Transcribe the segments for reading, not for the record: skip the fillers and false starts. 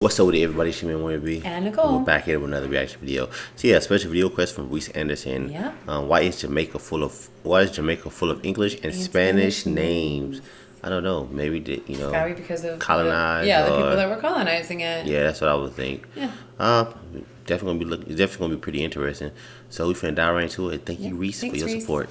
What's up with everybody? It's your man Warren B. And Nicole. We're back here with another reaction video. So yeah, special video request from Reese Anderson. Yeah. Why is Jamaica full of English and Spanish names? I don't know. Maybe It's gotta be because of colonized. the people that were colonizing it. Yeah, that's what I would think. Yeah. It's definitely gonna be pretty interesting. So we finna dive right into it. Thank you, Reese, for your support.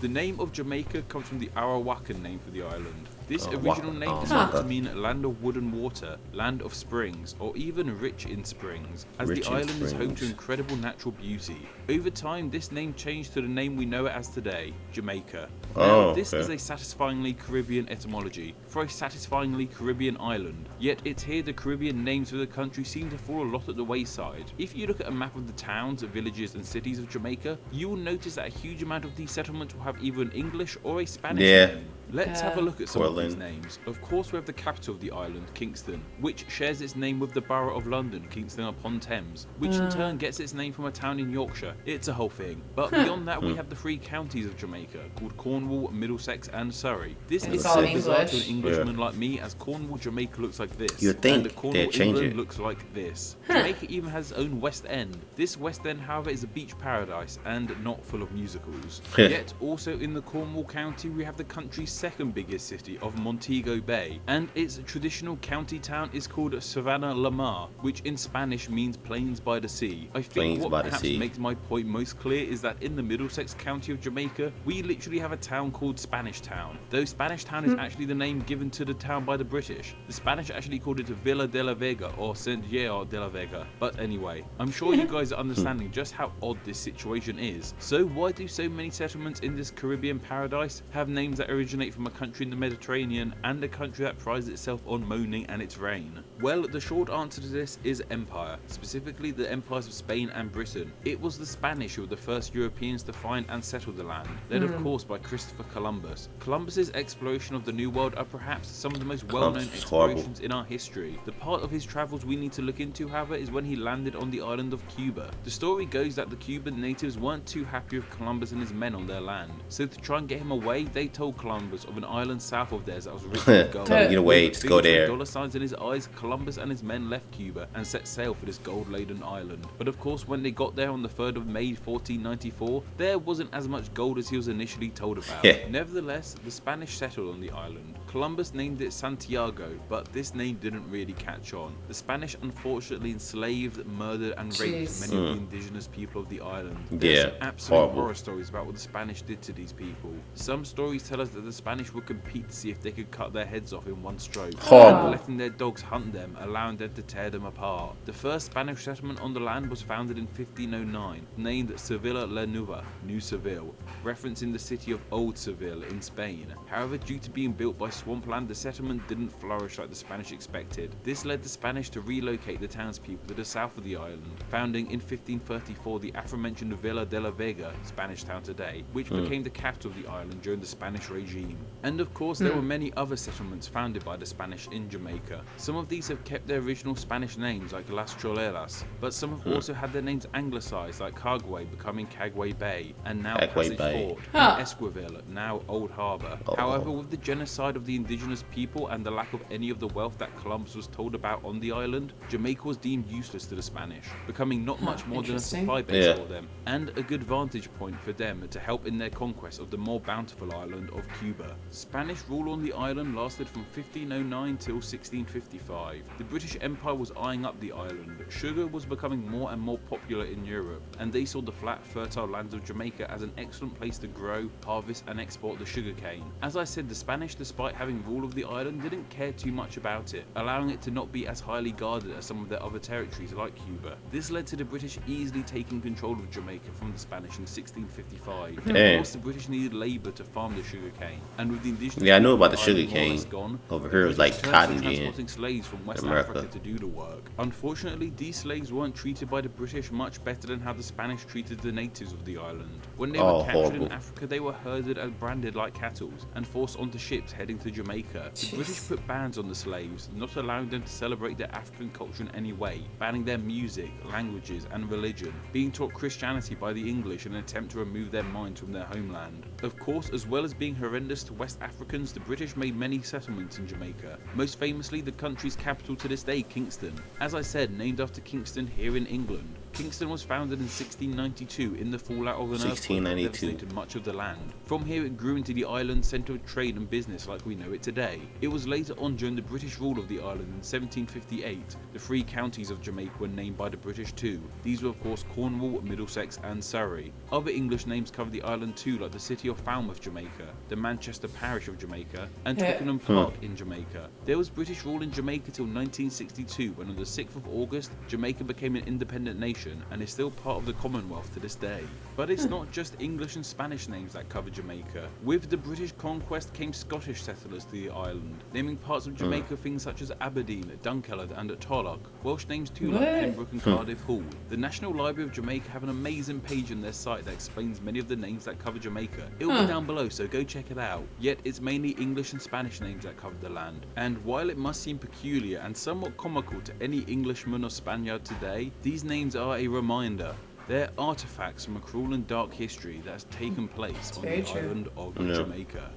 The name of Jamaica comes from the Arawakan name for the island. This Oh, original name is huh. meant to mean land of wood and water, land of springs, or even rich in springs, as Rich the in island is home to springs. incredible natural beauty. Over time, this name changed to the name we know it as today, Jamaica. Now, this is a satisfyingly Caribbean etymology for a satisfyingly Caribbean island, yet it's here the Caribbean names for the country seem to fall a lot at the wayside. If you look at a map of the towns, villages, and cities of Jamaica, you will notice that a huge amount of these settlements will have either an English or a Spanish name. Let's have a look at some of these names. Of course, we have the capital of the island, Kingston, which shares its name with the borough of London, Kingston upon Thames, which in turn gets its name from a town in Yorkshire. It's a whole thing. But beyond that, we have the three counties of Jamaica, called Cornwall, Middlesex, and Surrey. This is all bizarre to an English. Englishman like me, as Cornwall, Jamaica looks like this, You'd think and Cornwall, they'd change England it. looks like this. Jamaica even has its own West End. This West End, however, is a beach paradise and not full of musicals. Yet, also in the Cornwall County, we have the country's second biggest city of Montego Bay, and its traditional county town is called Savannah La Mar, which in Spanish means plains by the sea. I think what perhaps makes my point most clear is that in the Middlesex County of Jamaica, we literally have a town called Spanish Town, though Spanish Town is actually the name given to the town by the British. The Spanish actually called it Villa de la Vega or Santiago de la Vega. But anyway, I'm sure you guys are understanding just how odd this situation is. So why do so many settlements in this Caribbean paradise have names that originate from a country in the Mediterranean and a country that prides itself on moaning and its rain? Well, the short answer to this is empire, specifically the empires of Spain and Britain. It was the Spanish who were the first Europeans to find and settle the land, led of course by Christopher Columbus. Columbus's exploration of the New World are perhaps some of the most well-known explorations in our history. The part of his travels we need to look into, however, is when he landed on the island of Cuba. The story goes that the Cuban natives weren't too happy with Columbus and his men on their land, so to try and get him away, they told Columbus of an island south of theirs that was rich with gold. Get away, just go there. Dollar signs in his eyes, Columbus and his men left Cuba and set sail for this gold-laden island. But of course, when they got there on the 3rd of May 1494, there wasn't as much gold as he was initially told about. Nevertheless, the Spanish settled on the island. Columbus named it Santiago, but this name didn't really catch on. The Spanish unfortunately enslaved, murdered, and raped many of the indigenous people of the island. There's some absolute horror stories about what the Spanish did to these people. Some stories tell us that the Spanish would compete to see if they could cut their heads off in one stroke, letting their dogs hunt them, allowing them to tear them apart. The first Spanish settlement on the land was founded in 1509, named Sevilla la Nueva, New Seville, referencing the city of Old Seville in Spain. However, due to being built by swampland, the settlement didn't flourish like the Spanish expected. This led the Spanish to relocate the townspeople to the south of the island, founding in 1534 the aforementioned Villa de la Vega, Spanish town today, which became the capital of the island during the Spanish regime. And of course, there were many other settlements founded by the Spanish in Jamaica. Some of these have kept their original Spanish names like Las Choleras, but some have also had their names anglicized like Caguay becoming Caguay Bay, and now Passage Fort, and Esquivel, now Old Harbour. However, with the genocide of the indigenous people and the lack of any of the wealth that Columbus was told about on the island, Jamaica was deemed useless to the Spanish, becoming not much more than a supply base for them, and a good vantage point for them to help in their conquest of the more bountiful island of Cuba. Spanish rule on the island lasted from 1509 till 1655. The British Empire was eyeing up the island. Sugar was becoming more and more popular in Europe, and they saw the flat, fertile lands of Jamaica as an excellent place to grow, harvest, and export the sugarcane. As I said, the Spanish, despite having rule of the island, didn't care too much about it, allowing it to not be as highly guarded as some of their other territories like Cuba. This led to the British easily taking control of Jamaica from the Spanish in 1655. Of course, the British needed labour to farm the sugarcane, and with the indigenous I know about the sugarcane gone. Over here it was like cotton gin. Transporting slaves from West Africa to do the work. Unfortunately, these slaves weren't treated by the British much better than how the Spanish treated the natives of the island. When they were captured in Africa, they were herded and branded like cattle and forced onto ships heading to to Jamaica, the British put bans on the slaves, not allowing them to celebrate their African culture in any way, banning their music, languages, and religion, being taught Christianity by the English in an attempt to remove their minds from their homeland. Of course, as well as being horrendous to West Africans, the British made many settlements in Jamaica, most famously the country's capital to this day, Kingston. As I said, named after Kingston here in England. Kingston was founded in 1692 in the fallout of an earthquake that devastated much of the land. From here it grew into the island's centre of trade and business like we know it today. It was later on during the British rule of the island in 1758. The three counties of Jamaica were named by the British too. These were of course Cornwall, Middlesex and Surrey. Other English names cover the island too, like the city of Falmouth, Jamaica, the Manchester parish of Jamaica and Twickenham Park in Jamaica. There was British rule in Jamaica till 1962 when on the 6th of August Jamaica became an independent nation and is still part of the Commonwealth to this day. But it's not just English and Spanish names that cover Jamaica. With the British conquest came Scottish settlers to the island, naming parts of Jamaica things such as Aberdeen, Dunkeld and Tarlock. Welsh names too like Pembroke and Cardiff Hall. The National Library of Jamaica have an amazing page on their site that explains many of the names that cover Jamaica. It will be down below, so go check it out. Yet it's mainly English and Spanish names that cover the land. And while it must seem peculiar and somewhat comical to any Englishman or Spaniard today, these names are a reminder. They're artifacts from a cruel and dark history that has taken place on the island of Jamaica.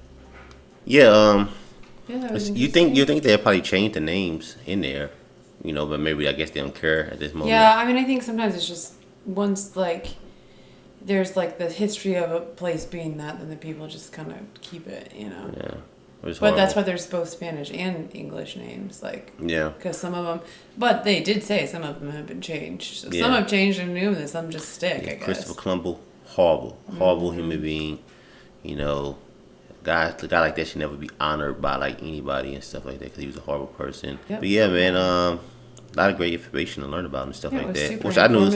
Yeah, you think they'll probably change the names in there, but maybe I guess they don't care at this moment. Yeah, I mean, I think sometimes it's just once there's the history of a place being that, then the people just kind of keep it, Yeah. But that's why there's both Spanish and English names, because some of them, but they did say some of them have been changed. So some have changed and new, and some just stick. I guess. Christopher Columbus, horrible human being. A guy like that should never be honored by anybody and stuff like that because he was a horrible person. Yep. But yeah, man, a lot of great information to learn about and stuff like that. Which I knew,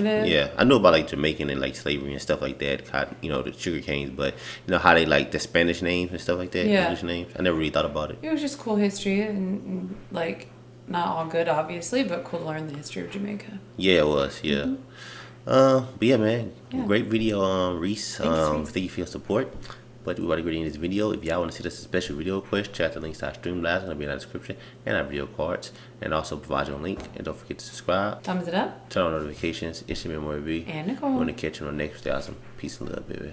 I knew about Jamaican and slavery and stuff like that. The sugar canes, but how they the Spanish names and stuff like that. English names. I never really thought about it. It was just cool history and not all good, obviously, but cool to learn the history of Jamaica. Yeah, it was. Yeah. But yeah, man, great video, Reese. Thanks, Thank you for your support. But we're about to get into this video. If y'all want to see this special video request, check out the links to our stream labs. It'll be in the description and our video cards. And also provide you a link. And don't forget to subscribe. Thumbs it up. Turn on notifications. It's your memory. And Nicole. We're going to catch you on the next video. Peace and love, baby.